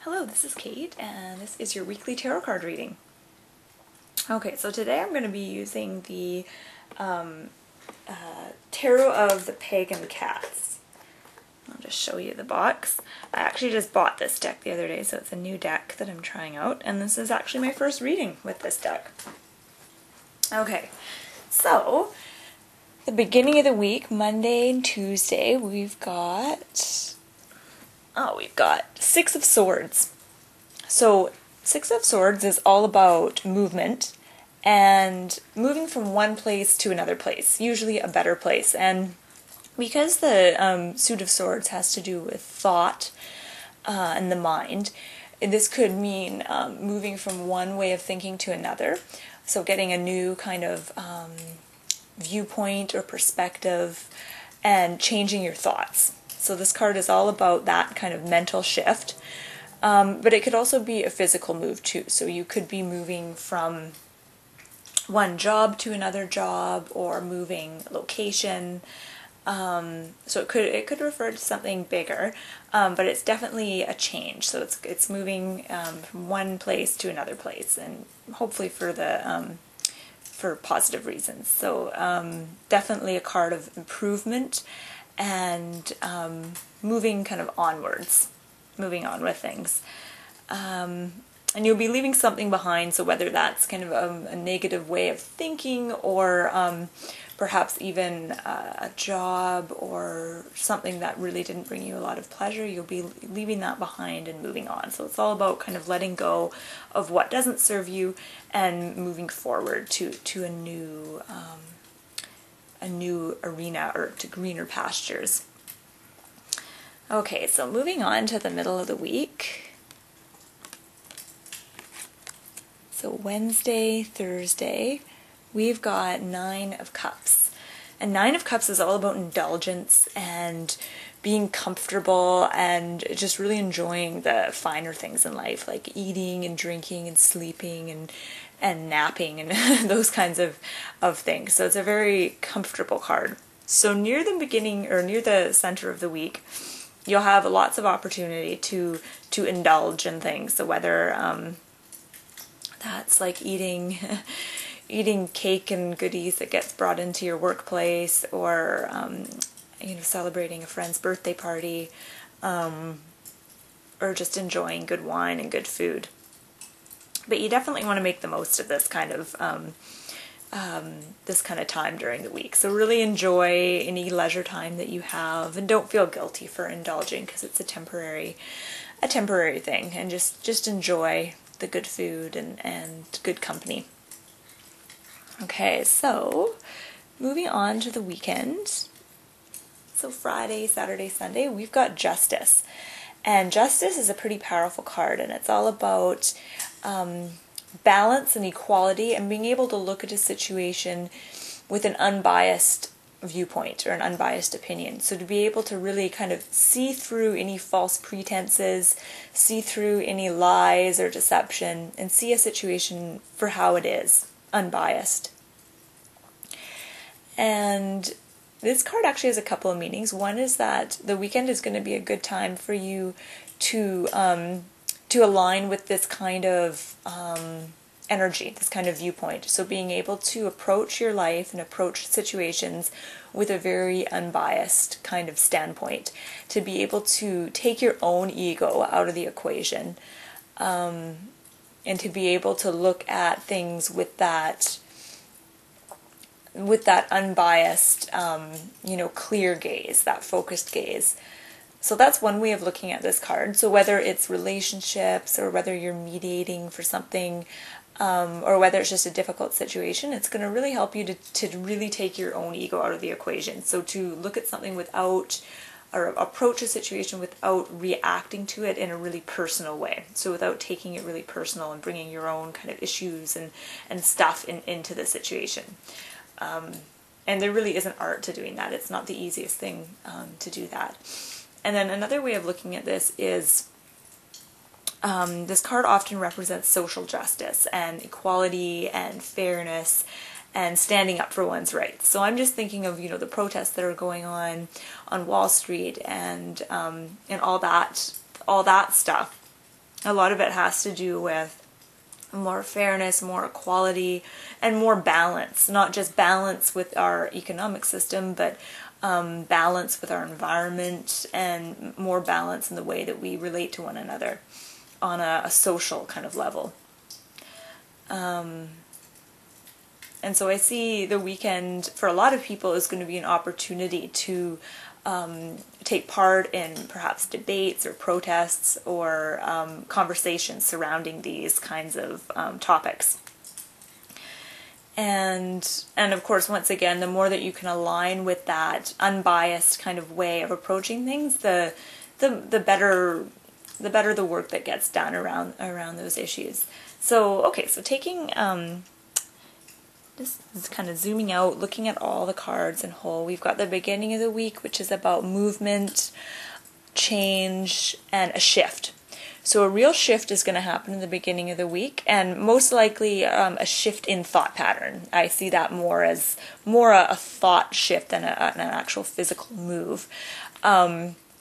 Hello, this is Kate, and this is your weekly tarot card reading. Okay, so today I'm going to be using the Tarot of the Pagan Cats. I'll just show you the box. I actually just bought this deck the other day, so it's a new deck that I'm trying out, and this is actually my first reading with this deck. Okay, so the beginning of the week, Monday and Tuesday, we've got Six of Swords. So Six of Swords is all about movement and moving from one place to another place, usually a better place. And because the Suit of Swords has to do with thought and the mind, this could mean moving from one way of thinking to another. So getting a new kind of viewpoint or perspective and changing your thoughts. So this card is all about that kind of mental shift. But it could also be a physical move too. So you could be moving from one job to another job or moving location. So it could refer to something bigger, but it's definitely a change. So it's moving from one place to another place, and hopefully for positive reasons. So definitely a card of improvement and moving kind of onwards, moving on with things. And you'll be leaving something behind, so whether that's kind of a negative way of thinking or perhaps even a job or something that really didn't bring you a lot of pleasure, you'll be leaving that behind and moving on. So it's all about kind of letting go of what doesn't serve you and moving forward to a new arena or to greener pastures. Okay, so moving on to the middle of the week. So Wednesday, Thursday, we've got Nine of Cups. And Nine of Cups is all about indulgence and being comfortable and just really enjoying the finer things in life, like eating and drinking and sleeping and napping and those kinds of things. So it's a very comfortable card. So near the beginning or near the center of the week, you'll have lots of opportunity to indulge in things. So whether that's like eating cake and goodies that gets brought into your workplace, or celebrating a friend's birthday party, or just enjoying good wine and good food. But you definitely want to make the most of this kind of time during the week. So really enjoy any leisure time that you have, and don't feel guilty for indulging because it's a temporary thing, and just enjoy the good food and good company. Okay, so moving on to the weekend. So Friday, Saturday, Sunday, we've got Justice. And Justice is a pretty powerful card, and it's all about balance and equality and being able to look at a situation with an unbiased viewpoint or an unbiased opinion. So to be able to really kind of see through any false pretenses, see through any lies or deception, and see a situation for how it is, unbiased. And this card actually has a couple of meanings. One is that the weekend is going to be a good time for you to align with this kind of energy, this kind of viewpoint. So being able to approach your life and approach situations with a very unbiased kind of standpoint, to be able to take your own ego out of the equation, and to be able to look at things with that unbiased, clear gaze, that focused gaze. So that's one way of looking at this card. So whether it's relationships or whether you're mediating for something, or whether it's just a difficult situation, it's going to really help you to really take your own ego out of the equation. So to look at something without, or approach a situation without reacting to it in a really personal way. So without taking it really personal and bringing your own kind of issues and stuff into the situation. And there really is an art to doing that. It's not the easiest thing to do that. And then another way of looking at this is this card often represents social justice and equality and fairness and standing up for one's rights. So I'm just thinking of, the protests that are going on Wall Street and all that stuff. A lot of it has to do with more fairness, more equality, and more balance. Not just balance with our economic system, but balance with our environment, and more balance in the way that we relate to one another on a social kind of level. And so I see the weekend for a lot of people is going to be an opportunity to take part in perhaps debates or protests or conversations surrounding these kinds of topics. And of course, once again, the more that you can align with that unbiased kind of way of approaching things, the better the work that gets done around those issues. So okay, so taking this is kind of zooming out, looking at all the cards in whole. We've got the beginning of the week, which is about movement, change, and a shift. So a real shift is going to happen in the beginning of the week, and most likely a shift in thought pattern. I see that more as a thought shift than an actual physical move.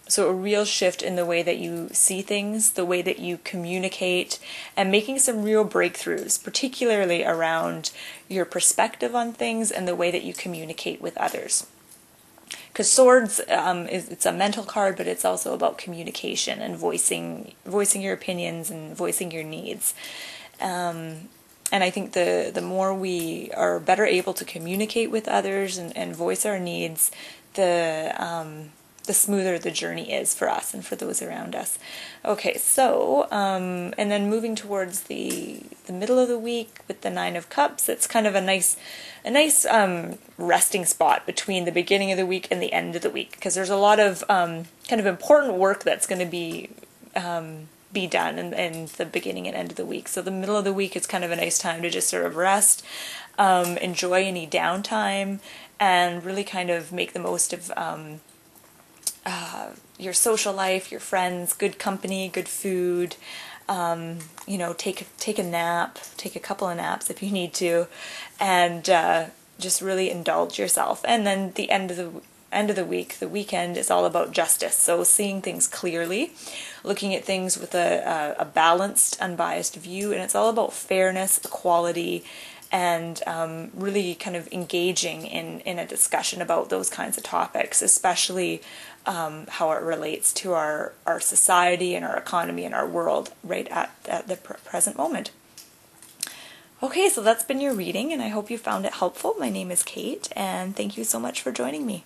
So a real shift in the way that you see things, the way that you communicate, and making some real breakthroughs, particularly around your perspective on things and the way that you communicate with others. Because swords, it's a mental card, but it's also about communication and voicing your opinions and voicing your needs. And I think the more we are better able to communicate with others and voice our needs, the smoother the journey is for us and for those around us. Okay, so, and then moving towards the middle of the week with the Nine of Cups, it's kind of a nice resting spot between the beginning of the week and the end of the week, because there's a lot of kind of important work that's going to be done in the beginning and end of the week. So the middle of the week is kind of a nice time to just sort of rest, enjoy any downtime, and really kind of make the most of your social life, your friends, good company, good food, take a nap, take a couple of naps if you need to, and just really indulge yourself. And then the end of the week, the weekend, is all about justice. So seeing things clearly, looking at things with a balanced, unbiased view, and it's all about fairness, equality, and really kind of engaging in a discussion about those kinds of topics, especially how it relates to our society and our economy and our world right at the present moment. Okay, so that's been your reading, and I hope you found it helpful. My name is Kate, and thank you so much for joining me.